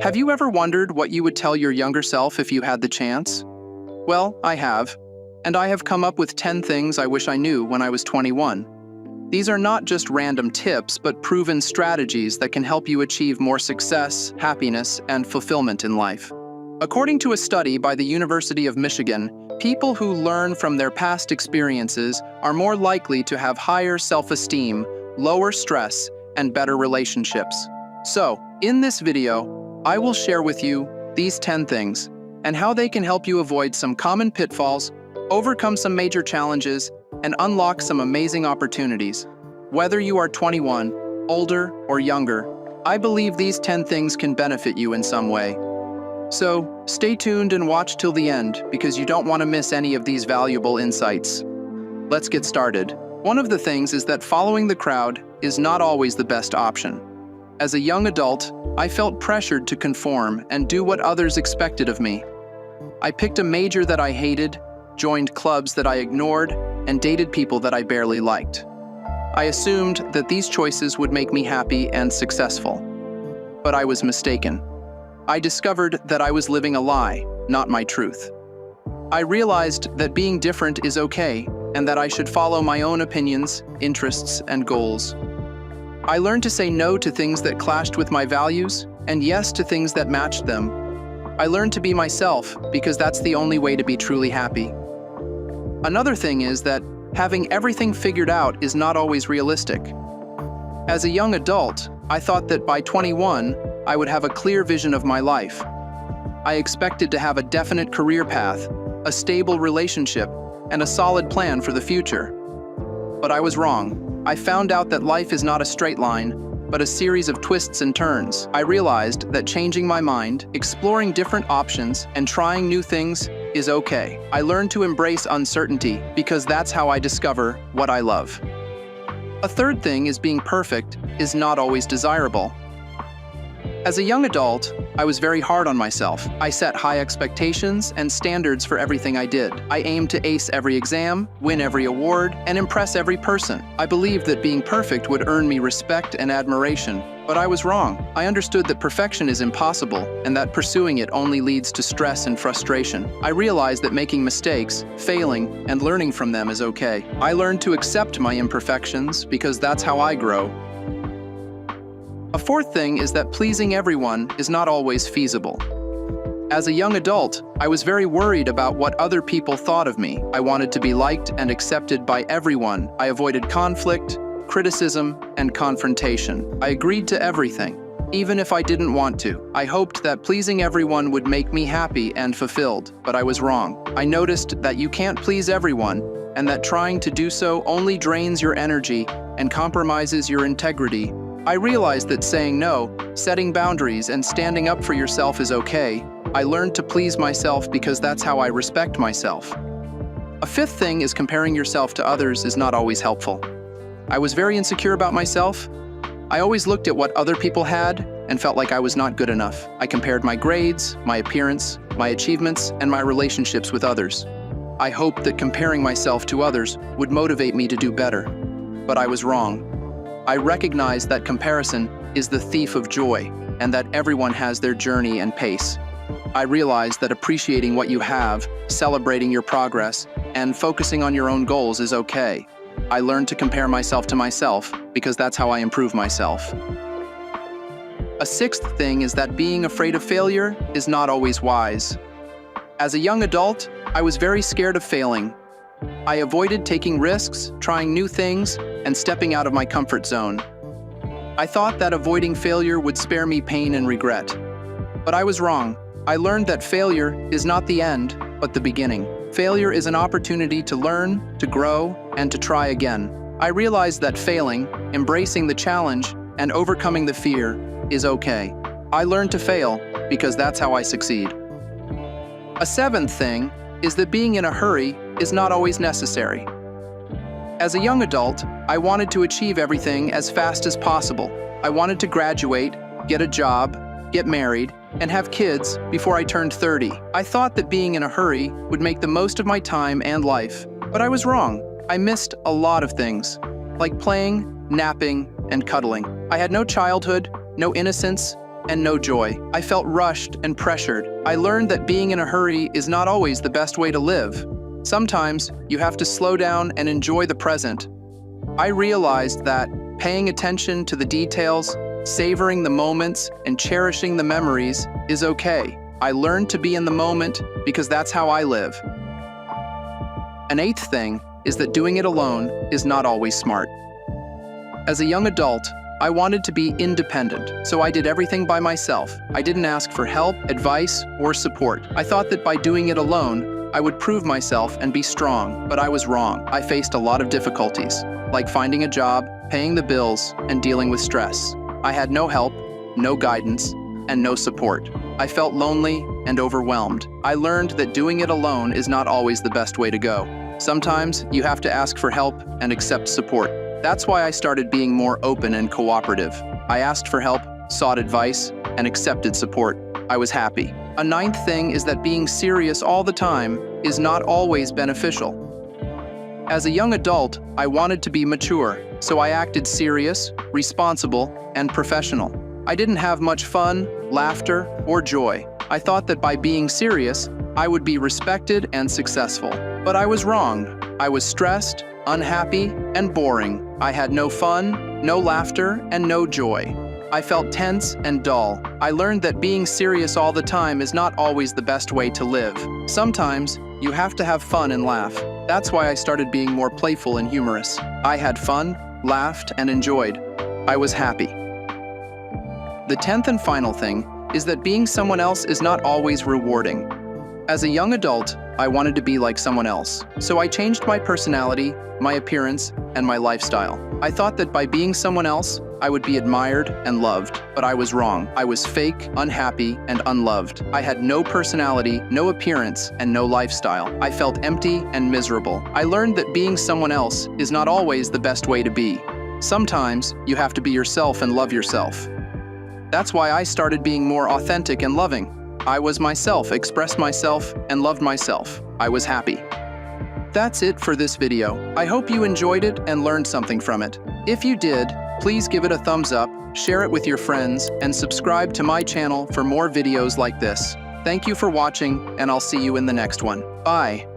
Have you ever wondered what you would tell your younger self if you had the chance? Well, I have. And I have come up with 10 things I wish I knew when I was 21. These are not just random tips, but proven strategies that can help you achieve more success, happiness, and fulfillment in life. According to a study by the University of Michigan, people who learn from their past experiences are more likely to have higher self-esteem, lower stress, and better relationships. So, in this video, I will share with you these 10 things and how they can help you avoid some common pitfalls, overcome some major challenges, and unlock some amazing opportunities. Whether you are 21, older, or younger, I believe these 10 things can benefit you in some way. So, stay tuned and watch till the end because you don't want to miss any of these valuable insights. Let's get started. One of the things is that following the crowd is not always the best option. As a young adult, I felt pressured to conform and do what others expected of me. I picked a major that I hated, joined clubs that I ignored, and dated people that I barely liked. I assumed that these choices would make me happy and successful. But I was mistaken. I discovered that I was living a lie, not my truth. I realized that being different is okay, and that I should follow my own opinions, interests, and goals. I learned to say no to things that clashed with my values, and yes to things that matched them. I learned to be myself because that's the only way to be truly happy. Another thing is that having everything figured out is not always realistic. As a young adult, I thought that by 21, I would have a clear vision of my life. I expected to have a definite career path, a stable relationship, and a solid plan for the future. But I was wrong. I found out that life is not a straight line, but a series of twists and turns. I realized that changing my mind, exploring different options, and trying new things is okay. I learned to embrace uncertainty because that's how I discover what I love. A third thing is being perfect is not always desirable. As a young adult, I was very hard on myself. I set high expectations and standards for everything I did. I aimed to ace every exam, win every award, and impress every person. I believed that being perfect would earn me respect and admiration, but I was wrong. I understood that perfection is impossible and that pursuing it only leads to stress and frustration. I realized that making mistakes, failing, and learning from them is okay. I learned to accept my imperfections because that's how I grow. A fourth thing is that pleasing everyone is not always feasible. As a young adult, I was very worried about what other people thought of me. I wanted to be liked and accepted by everyone. I avoided conflict, criticism, and confrontation. I agreed to everything, even if I didn't want to. I hoped that pleasing everyone would make me happy and fulfilled, but I was wrong. I noticed that you can't please everyone, and that trying to do so only drains your energy and compromises your integrity. I realized that saying no, setting boundaries, and standing up for yourself is okay. I learned to please myself because that's how I respect myself. A fifth thing is comparing yourself to others is not always helpful. I was very insecure about myself. I always looked at what other people had and felt like I was not good enough. I compared my grades, my appearance, my achievements, and my relationships with others. I hoped that comparing myself to others would motivate me to do better, but I was wrong. I recognized that comparison is the thief of joy and that everyone has their journey and pace. I realized that appreciating what you have, celebrating your progress, and focusing on your own goals is okay. I learned to compare myself to myself because that's how I improve myself. A sixth thing is that being afraid of failure is not always wise. As a young adult, I was very scared of failing. I avoided taking risks, trying new things, and stepping out of my comfort zone. I thought that avoiding failure would spare me pain and regret. But I was wrong. I learned that failure is not the end, but the beginning. Failure is an opportunity to learn, to grow, and to try again. I realized that failing, embracing the challenge, and overcoming the fear is okay. I learned to fail because that's how I succeed. A seventh thing is that being in a hurry is not always necessary. As a young adult, I wanted to achieve everything as fast as possible. I wanted to graduate, get a job, get married, and have kids before I turned 30. I thought that being in a hurry would make the most of my time and life, but I was wrong. I missed a lot of things, like playing, napping, and cuddling. I had no childhood, no innocence, and no joy. I felt rushed and pressured. I learned that being in a hurry is not always the best way to live. Sometimes you have to slow down and enjoy the present. I realized that paying attention to the details, savoring the moments, and cherishing the memories is okay. I learned to be in the moment because that's how I live. An eighth thing is that doing it alone is not always smart. As a young adult, I wanted to be independent, so I did everything by myself. I didn't ask for help, advice, or support. I thought that by doing it alone, I would prove myself and be strong, but I was wrong. I faced a lot of difficulties, like finding a job, paying the bills, and dealing with stress. I had no help, no guidance, and no support. I felt lonely and overwhelmed. I learned that doing it alone is not always the best way to go. Sometimes you have to ask for help and accept support. That's why I started being more open and cooperative. I asked for help, sought advice, and accepted support. I was happy. A ninth thing is that being serious all the time is not always beneficial. As a young adult, I wanted to be mature, so I acted serious, responsible, and professional. I didn't have much fun, laughter, or joy. I thought that by being serious, I would be respected and successful. But I was wrong. I was stressed, unhappy, and boring. I had no fun, no laughter, and no joy. I felt tense and dull. I learned that being serious all the time is not always the best way to live. Sometimes, you have to have fun and laugh. That's why I started being more playful and humorous. I had fun, laughed, and enjoyed. I was happy. The 10th and final thing is that being someone else is not always rewarding. As a young adult, I wanted to be like someone else, so I changed my personality, my appearance, and my lifestyle. I thought that by being someone else, I would be admired and loved, but I was wrong. I was fake, unhappy, and unloved. I had no personality, no appearance, and no lifestyle. I felt empty and miserable. I learned that being someone else is not always the best way to be. Sometimes, you have to be yourself and love yourself. That's why I started being more authentic and loving. I was myself, expressed myself, and loved myself. I was happy. That's it for this video. I hope you enjoyed it and learned something from it. If you did, please give it a thumbs up, share it with your friends, and subscribe to my channel for more videos like this. Thank you for watching, and I'll see you in the next one. Bye.